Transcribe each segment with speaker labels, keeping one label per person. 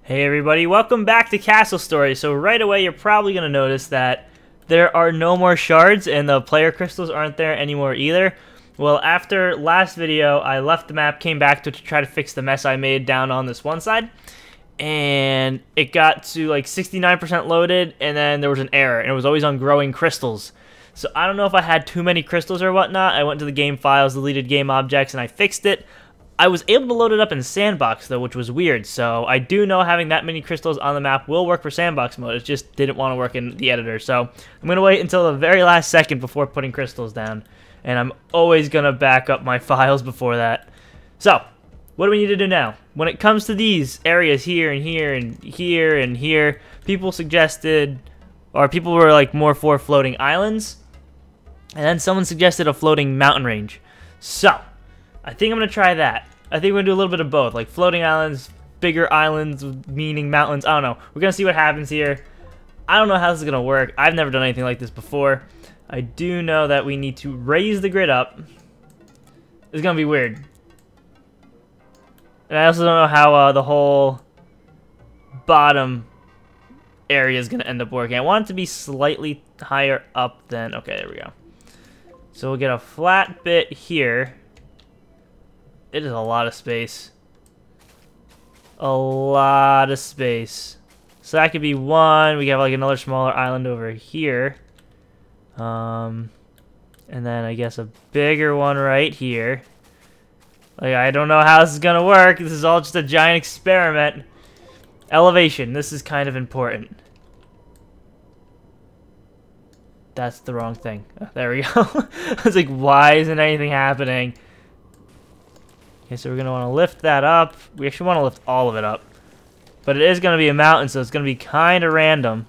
Speaker 1: Hey everybody, welcome back to Castle Story. So right away you're probably going to notice that there are no more shards and the player crystals aren't there anymore either. Well, after last video I left the map, came back to try to fix the mess I made down on this one side, and it got to like 69% loaded and then there was an error and it was always on growing crystals. So I don't know if I had too many crystals or whatnot. I went to the game files, deleted game objects, and I fixed it. I was able to load it up in Sandbox, though, which was weird, so I do know having that many crystals on the map will work for Sandbox mode. It just didn't want to work in the editor, so I'm going to wait until the very last second before putting crystals down, and I'm always going to back up my files before that. So, what do we need to do now? When it comes to these areas here and here and here and here, people suggested, or people were like more for floating islands, and then someone suggested a floating mountain range. So, I think I'm going to try that. I think we're going to do a little bit of both, like floating islands, bigger islands, meaning mountains. I don't know. We're going to see what happens here. I don't know how this is going to work. I've never done anything like this before. I do know that we need to raise the grid up. It's going to be weird. And I also don't know how the whole bottom area is going to end up working. I want it to be slightly higher up than... Okay, there we go. So we'll get a flat bit here. It is a lot of space. A lot of space. So that could be one. We have like another smaller island over here. And then I guess a bigger one right here. Like, I don't know how this is gonna work. This is all just a giant experiment. Elevation. This is kind of important. That's the wrong thing. Oh, there we go. I was like, why isn't anything happening? Okay, so we're going to want to lift that up. We actually want to lift all of it up. But it is going to be a mountain, so it's going to be kind of random.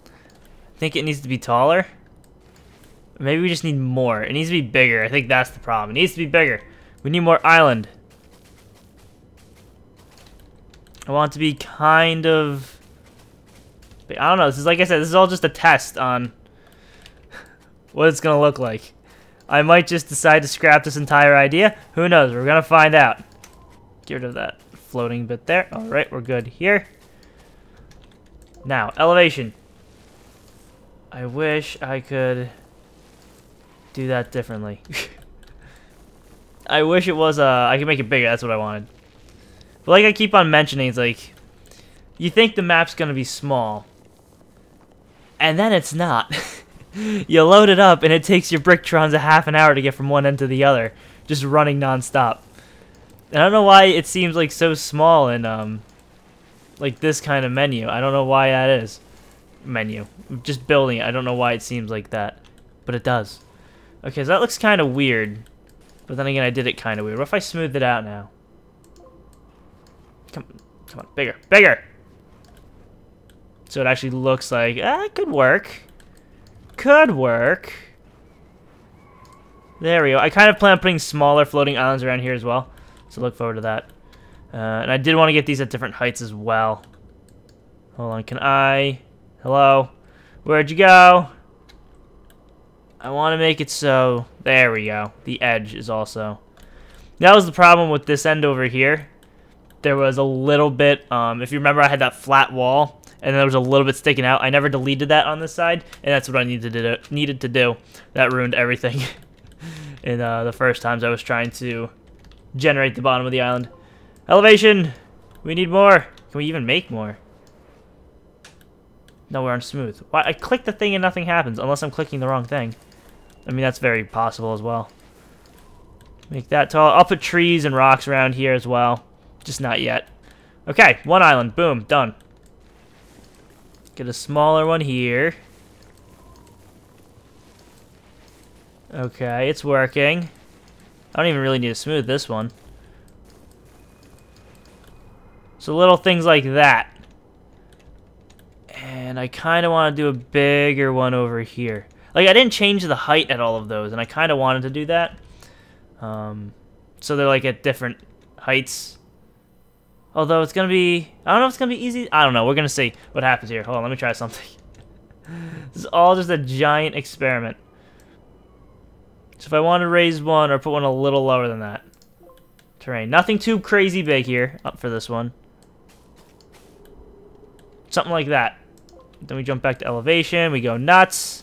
Speaker 1: I think it needs to be taller. Maybe we just need more. It needs to be bigger. I think that's the problem. It needs to be bigger. We need more island. I want it to be kind of... I don't know. This is, like I said, this is all just a test on what it's going to look like. I might just decide to scrap this entire idea. Who knows? We're going to find out. Get rid of that floating bit there. Alright, we're good here. Now, elevation. I wish I could do that differently. I wish it was, I could make it bigger. That's what I wanted. But like I keep on mentioning, it's like, you think the map's going to be small. And then it's not. You load it up, and it takes your Bricktrons a half an hour to get from one end to the other, just running non-stop. And I don't know why it seems like so small in like this kind of menu. I don't know why that is. Menu. Just building it. I don't know why it seems like that, but it does. Okay, so that looks kind of weird. But then again, I did it kind of weird. What if I smooth it out now? Come on, bigger, bigger! So it actually looks like, it could work. Could work. There we go. I kind of plan on putting smaller floating islands around here as well, so look forward to that. And I did want to get these at different heights as well. Hold on, can I... Hello? Where'd you go? I want to make it so... There we go. The edge is also... That was the problem with this end over here. There was a little bit... if you remember, I had that flat wall, and there was a little bit sticking out. I never deleted that on this side, and that's what I needed to do. That ruined everything in the first times I was trying to generate the bottom of the island. Elevation! We need more. Can we even make more? No, we're on smooth. Why? I click the thing and nothing happens, unless I'm clicking the wrong thing. I mean, that's very possible as well. Make that tall. I'll put trees and rocks around here as well. Just not yet. Okay, one island. Boom. Done. Get a smaller one here. Okay, it's working. I don't even really need to smooth this one. So little things like that. And I kind of want to do a bigger one over here. Like, I didn't change the height at all of those, and I kind of wanted to do that. So they're like at different heights. Although it's going to be... I don't know if it's going to be easy. I don't know. We're going to see what happens here. Hold on, let me try something. This is all just a giant experiment. So if I want to raise one or put one a little lower than that. Terrain. Nothing too crazy big here up for this one. something like that. Then we jump back to elevation. We go nuts.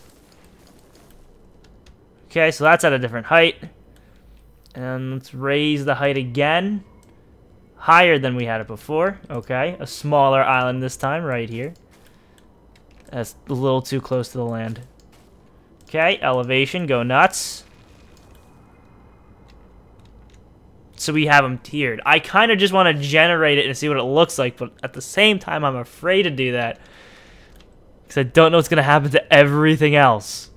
Speaker 1: Okay, so that's at a different height. And let's raise the height again. Higher than we had it before. Okay, a smaller island this time, right here. That's a little too close to the land. Okay, elevation, go nuts. So we have them tiered. I kind of just want to generate it and see what it looks like, but at the same time, I'm afraid to do that. Because I don't know what's going to happen to everything else.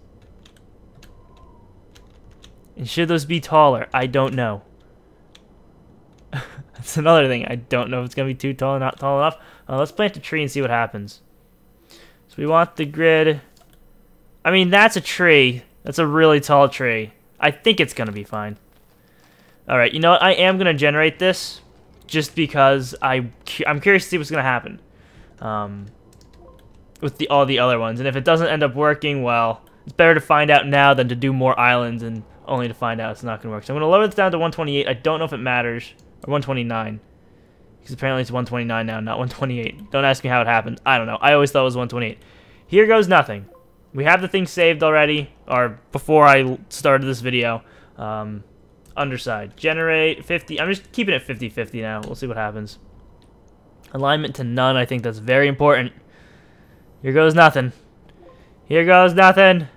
Speaker 1: And should those be taller? I don't know. That's another thing. I don't know if it's going to be too tall or not tall enough. Let's plant a tree and see what happens. So we want the grid. I mean, that's a tree. That's a really tall tree. I think it's going to be fine. Alright, you know what? I am going to generate this just because I'm curious to see what's going to happen with all the other ones. And if it doesn't end up working, well, it's better to find out now than to do more islands and only to find out it's not going to work. So I'm going to lower this down to 128. I don't know if it matters. Or 129. Because apparently it's 129 now, not 128. Don't ask me how it happened. I don't know. I always thought it was 128. Here goes nothing. We have the thing saved already, or before I started this video. Underside. Generate 50. I'm just keeping it 50-50 now. We'll see what happens. Alignment to none. I think that's very important. Here goes nothing. Here goes nothing.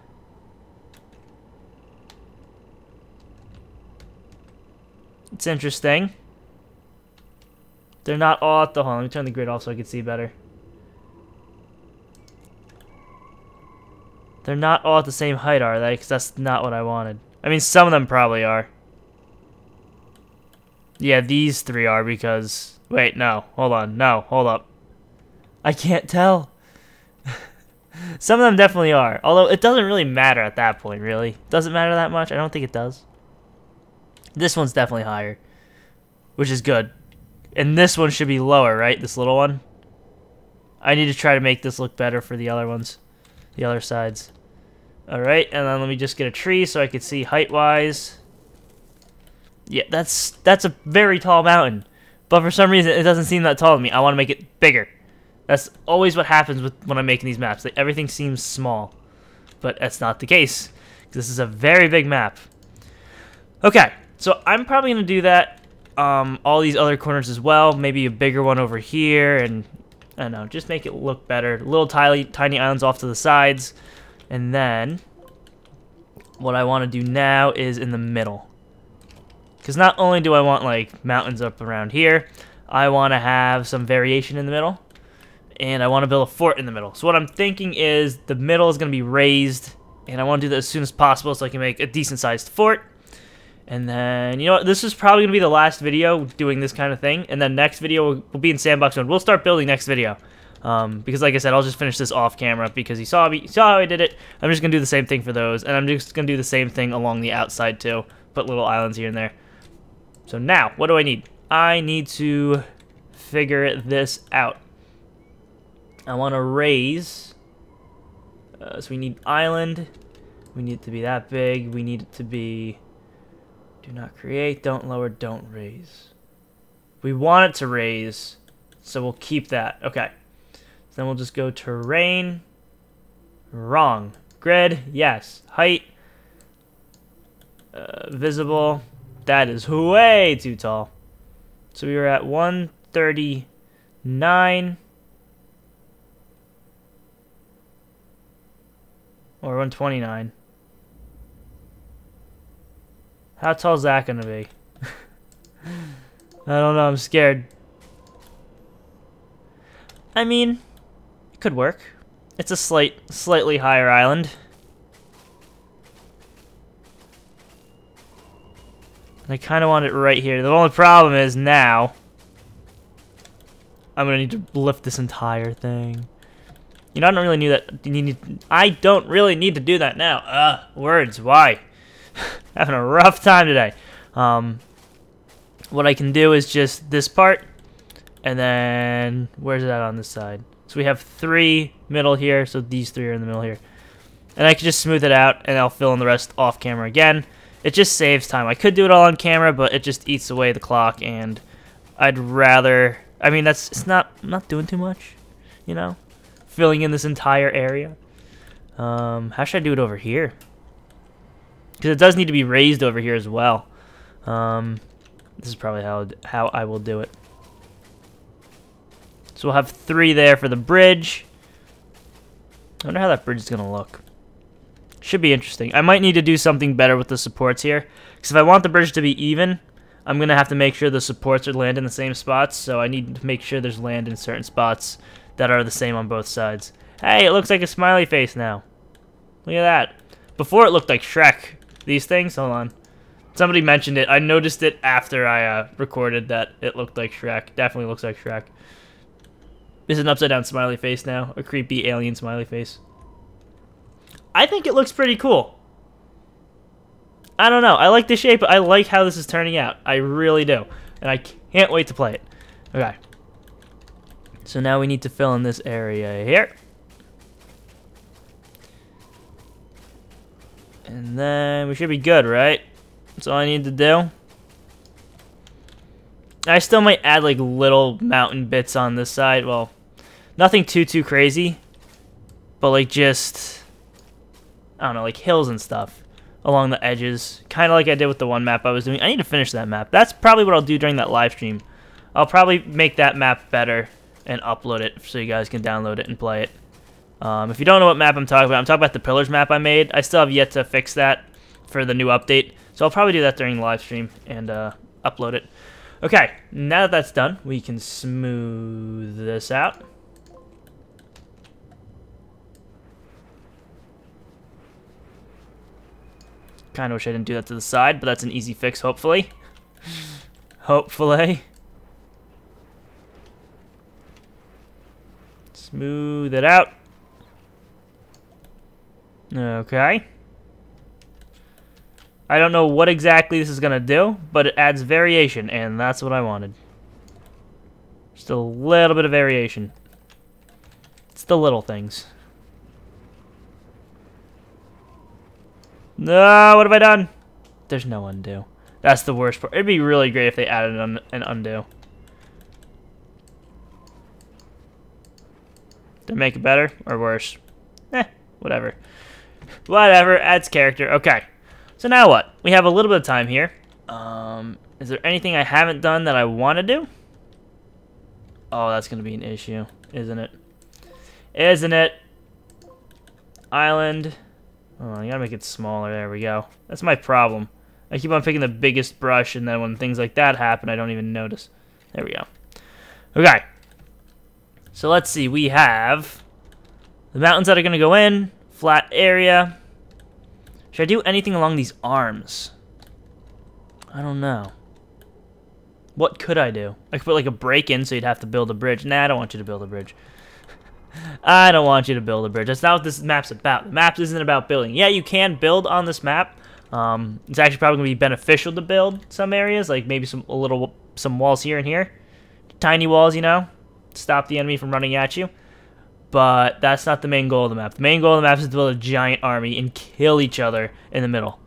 Speaker 1: It's interesting. They're not all at the... Hold on, let me turn the grid off so I can see better. They're not all at the same height, are they? Because that's not what I wanted. I mean, some of them probably are. Yeah, these three are because... Wait, no. Hold on. No, hold up. I can't tell. Some of them definitely are. Although, it doesn't really matter at that point, really. Does it matter that much? I don't think it does. This one's definitely higher. Which is good. And this one should be lower, right? This little one. I need to try to make this look better for the other ones. The other sides. Alright, and then let me just get a tree so I can see height-wise. Yeah, that's a very tall mountain. But for some reason, it doesn't seem that tall to me. I want to make it bigger. That's always what happens when I'm making these maps. Like, everything seems small. But that's not the case. This is a very big map. Okay, so I'm probably going to do that. All these other corners as well. Maybe a bigger one over here. And, I don't know, just make it look better. Little tiny islands off to the sides. And then, what I want to do now is in the middle. Because not only do I want, like, mountains up around here, I want to have some variation in the middle. And I want to build a fort in the middle. So what I'm thinking is the middle is going to be raised. And I want to do that as soon as possible so I can make a decent-sized fort. And then, you know what, this is probably going to be the last video doing this kind of thing. And then next video will be in sandbox mode. We'll start building next video. Because like I said, I'll just finish this off camera because you saw how I did it. I'm just going to do the same thing for those. And I'm just going to do the same thing along the outside too. Put little islands here and there. So now, what do I need? I need to figure this out. I want to raise. So we need island. We need it to be that big. We need it to be... Do not create, don't lower, don't raise. We want it to raise, so we'll keep that. Okay. So then we'll just go terrain. Wrong. Grid, yes. Height. Visible. That is way too tall. So we were at 139. Or 129. How tall is that gonna be? I don't know, I'm scared. I mean, it could work. It's a slightly higher island. I kind of want it right here. The only problem is now I'm gonna need to lift this entire thing. You know, I don't really need that. I don't really need to do that now. Words. Why? Having a rough time today. What I can do is just this part, and then where's that on this side? So we have 3 middle here, so these 3 are in the middle here. And I can just smooth it out, and I'll fill in the rest off camera again. It just saves time. I could do it all on camera, but it just eats away the clock, and I'd rather... I mean, I'm not doing too much, you know? filling in this entire area. How should I do it over here? Because it does need to be raised over here as well. This is probably how I will do it. So we'll have 3 there for the bridge. I wonder how that bridge is going to look. Should be interesting. I might need to do something better with the supports here. Because if I want the bridge to be even, I'm going to have to make sure the supports are land in the same spots. So I need to make sure there's land in certain spots that are the same on both sides. Hey, it looks like a smiley face now. Look at that. Before it looked like Shrek. These things? Hold on. Somebody mentioned it. I noticed it after I recorded that it looked like Shrek. Definitely looks like Shrek. This is an upside-down smiley face now. A creepy alien smiley face. I think it looks pretty cool. I don't know. I like the shape. I like how this is turning out. I really do. And I can't wait to play it. Okay. So now we need to fill in this area here. And then we should be good, right? That's all I need to do. I still might add like little mountain bits on this side. Well, nothing too crazy. But like just, I don't know, like hills and stuff along the edges. Kind of like I did with the one map I was doing. I need to finish that map. That's probably what I'll do during that live stream. I'll probably make that map better and upload it so you guys can download it and play it. If you don't know what map I'm talking about the Pillars map I made. I still have yet to fix that for the new update. So I'll probably do that during the live stream and upload it. Okay, now that that's done, we can smooth this out. Kind of wish I didn't do that to the side, but that's an easy fix, hopefully. Hopefully. Smooth it out. Okay. I don't know what exactly this is going to do, but it adds variation, and that's what I wanted. Just a little bit of variation. It's the little things. No, what have I done? There's no undo. That's the worst part. It'd be really great if they added an undo. Did it make it better or worse? Whatever. Whatever, adds character. Okay. So now what? We have a little bit of time here. Is there anything I haven't done that I want to do? Oh, that's going to be an issue, isn't it? Isn't it? Island. Oh, I gotta make it smaller. There we go. That's my problem. I keep on picking the biggest brush, and then when things like that happen, I don't even notice. There we go. Okay. So let's see. We have the mountains that are going to go in. Flat area. Should I do anything along these arms? I don't know. What could I do? I could put like a break in so you'd have to build a bridge. Nah, I don't want you to build a bridge. I don't want you to build a bridge. That's not what this map's about. The map isn't about building. Yeah, you can build on this map. It's actually probably going to be beneficial to build some areas, like maybe some walls here and here. Tiny walls, you know, stop the enemy from running at you. But that's not the main goal of the map. The main goal of the map is to build a giant army and kill each other in the middle.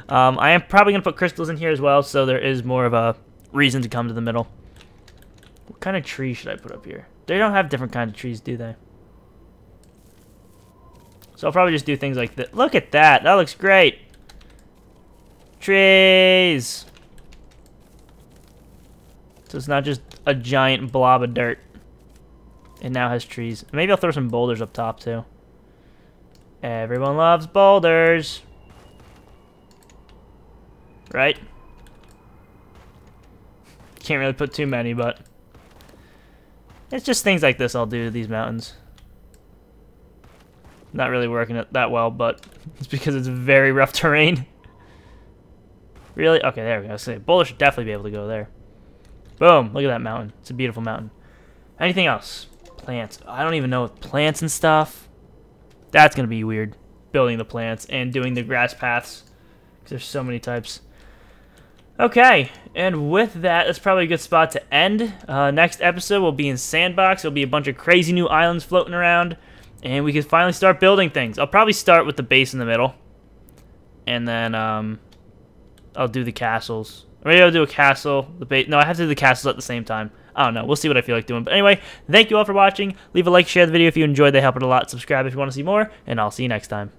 Speaker 1: I am probably going to put crystals in here as well, so there is more of a reason to come to the middle. What kind of tree should I put up here? They don't have different kinds of trees, do they? So I'll probably just do things like this. Look at that. That looks great. Trees. So it's not just a giant blob of dirt. It now has trees. Maybe I'll throw some boulders up top, too. Everyone loves boulders. Right? Can't really put too many, but it's just things like this I'll do to these mountains. Not really working it that well, but it's because it's very rough terrain. Really? Okay, there we go. So boulders should definitely be able to go there. Boom! Look at that mountain. It's a beautiful mountain. Anything else? Plants. I don't even know plants and stuff. That's gonna be weird. Building the plants and doing the grass paths. Because there's so many types. Okay, and with that, that's probably a good spot to end. Next episode will be in Sandbox. There'll be a bunch of crazy new islands floating around, and we can finally start building things. I'll probably start with the base in the middle, and then I'll do the castles. Maybe I'll do a castle. No, I have to do the castles at the same time. I don't know. We'll see what I feel like doing. But anyway, thank you all for watching. Leave a like, share the video if you enjoyed. They help it a lot. Subscribe if you want to see more, and I'll see you next time.